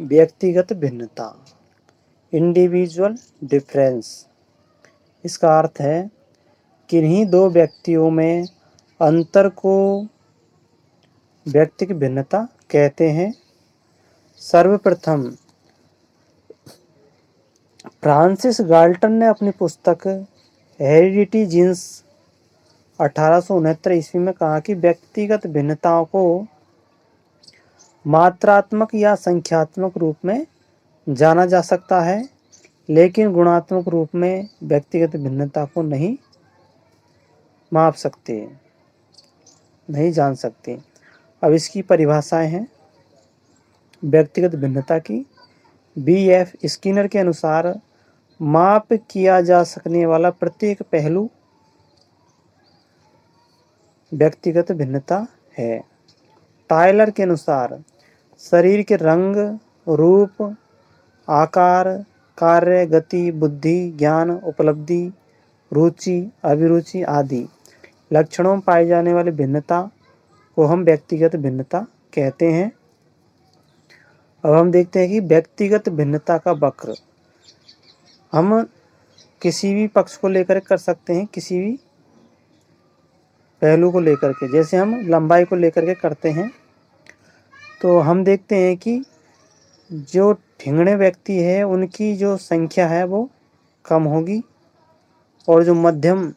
व्यक्तिगत भिन्नता, individual difference. इसका अर्थ है किन्हीं दो व्यक्तियों में अंतर को व्यक्तिगत भिन्नता कहते हैं। सर्वप्रथम फ्रांसिस गाल्टन ने अपनी पुस्तक हेरिडिटी जीन्स 1869 ईस्वी में कहा कि व्यक्तिगत भिन्नताओं को मात्रात्मक या संख्यात्मक रूप में जाना जा सकता है, लेकिन गुणात्मक रूप में व्यक्तिगत भिन्नता को नहीं माप सकते, नहीं जान सकते। अब इसकी परिभाषाएं हैं व्यक्तिगत भिन्नता की। B.F. स्किनर के अनुसार माप किया जा सकने वाला प्रत्येक पहलू व्यक्तिगत भिन्नता है। टायलर के अनुसार शरीर के रंग, रूप, आकार, कार्य, गति, बुद्धि, ज्ञान, उपलब्धि, रुचि, अभिरुचि आदि लक्षणों में पाई जाने वाली भिन्नता को हम व्यक्तिगत भिन्नता कहते हैं। अब हम देखते हैं कि व्यक्तिगत भिन्नता का वक्र हम किसी भी पक्ष को लेकर कर सकते हैं, किसी भी पहलू को लेकर के। जैसे हम लंबाई को लेकर के करते हैं तो हम देखते हैं कि जो ठिंगणे व्यक्ति है उनकी जो संख्या है वो कम होगी, और जो मध्यम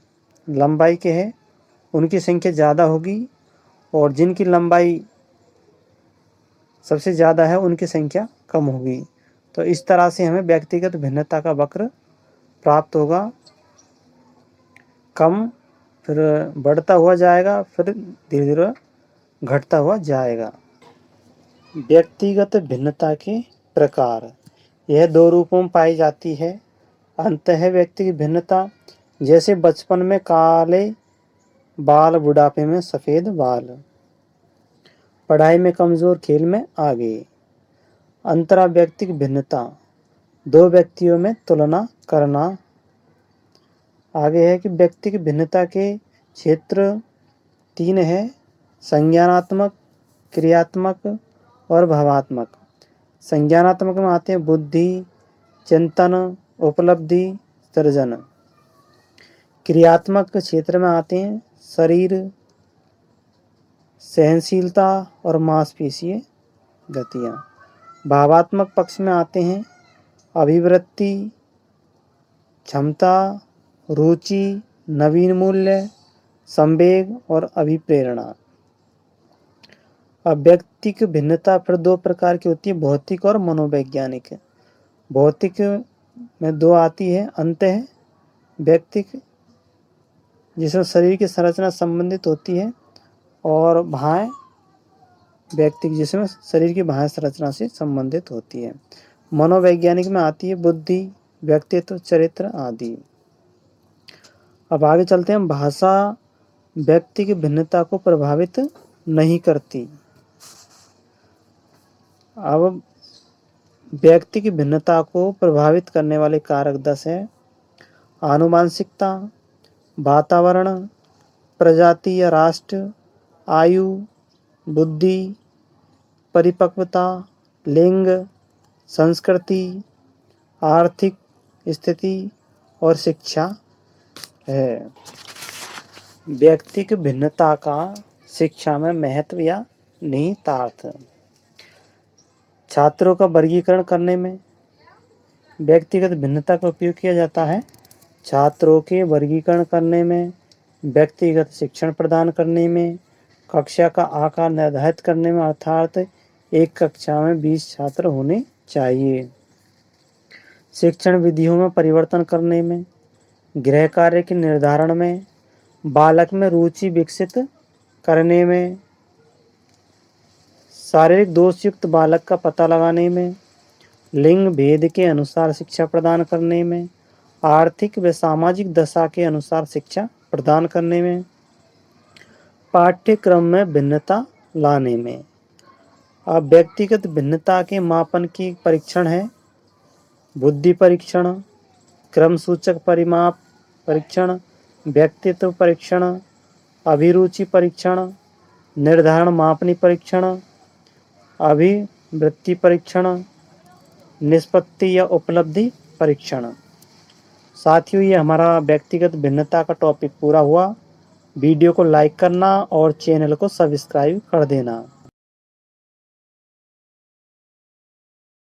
लंबाई के हैं उनकी संख्या ज़्यादा होगी, और जिनकी लंबाई सबसे ज़्यादा है उनकी संख्या कम होगी। तो इस तरह से हमें व्यक्तिगत भिन्नता का वक्र प्राप्त होगा। कम, फिर बढ़ता हुआ जाएगा, फिर धीरे धीरे घटता हुआ जाएगा। व्यक्तिगत भिन्नता के प्रकार, यह दो रूपों में पाई जाती है। अंतः व्यक्तिगत भिन्नता, जैसे बचपन में काले बाल, बुढ़ापे में सफ़ेद बाल, पढ़ाई में कमज़ोर, खेल में आगे। अंतरा व्यक्तिगत भिन्नता, दो व्यक्तियों में तुलना करना। आगे है कि व्यक्तिगत भिन्नता के क्षेत्र 3 है: संज्ञानात्मक, क्रियात्मक और भावात्मक। संज्ञानात्मक में आते हैं बुद्धि, चिंतन, उपलब्धि, सृजन। क्रियात्मक क्षेत्र में आते हैं शरीर, सहनशीलता और मांसपेशीय गतियाँ। भावात्मक पक्ष में आते हैं अभिवृत्ति, क्षमता, रुचि, नवीन मूल्य, संवेग और अभिप्रेरणा। अब व्यक्तिगत भिन्नता फिर दो प्रकार की होती है, भौतिक और मनोवैज्ञानिक। भौतिक में दो आती है: अंतः व्यक्तिक, जिसमें शरीर की संरचना संबंधित होती है, और बाह्य व्यक्तिक, जिसमें शरीर की बाह्य संरचना से संबंधित होती है। मनोवैज्ञानिक में आती है बुद्धि, व्यक्तित्व, चरित्र आदि। अब आगे चलते हैं। भाषा व्यक्ति की भिन्नता को प्रभावित नहीं करती। अब व्यक्ति की भिन्नता को प्रभावित करने वाले कारक 10 हैं: आनुवांशिकता, वातावरण, प्रजाति या राष्ट्र, आयु, बुद्धि, परिपक्वता, लिंग, संस्कृति, आर्थिक स्थिति और शिक्षा है। व्यक्तिगत भिन्नता का शिक्षा में महत्व या निहितार्थ। छात्रों का वर्गीकरण करने में व्यक्तिगत भिन्नता का उपयोग किया जाता है। छात्रों के वर्गीकरण करने में, व्यक्तिगत शिक्षण प्रदान करने में, कक्षा का आकार निर्धारित करने में, अर्थात एक कक्षा में 20 छात्र होने चाहिए। शिक्षण विधियों में परिवर्तन करने में, गृह कार्य के निर्धारण में, बालक में रुचि विकसित करने में, शारीरिक दोषयुक्त बालक का पता लगाने में, लिंग भेद के अनुसार शिक्षा प्रदान करने में, आर्थिक व सामाजिक दशा के अनुसार शिक्षा प्रदान करने में, पाठ्यक्रम में भिन्नता लाने में। अब व्यक्तिगत भिन्नता के मापन की परीक्षण है बुद्धि परीक्षण, क्रम सूचक परिमाप परीक्षण, व्यक्तित्व परीक्षण, अभिरुचि परीक्षण, निर्धारण मापनी परीक्षण, अभिवृत्ति परीक्षण, निष्पत्ति या उपलब्धि परीक्षण। साथियों, ये हमारा व्यक्तिगत भिन्नता का टॉपिक पूरा हुआ। वीडियो को लाइक करना और चैनल को सब्सक्राइब कर देना।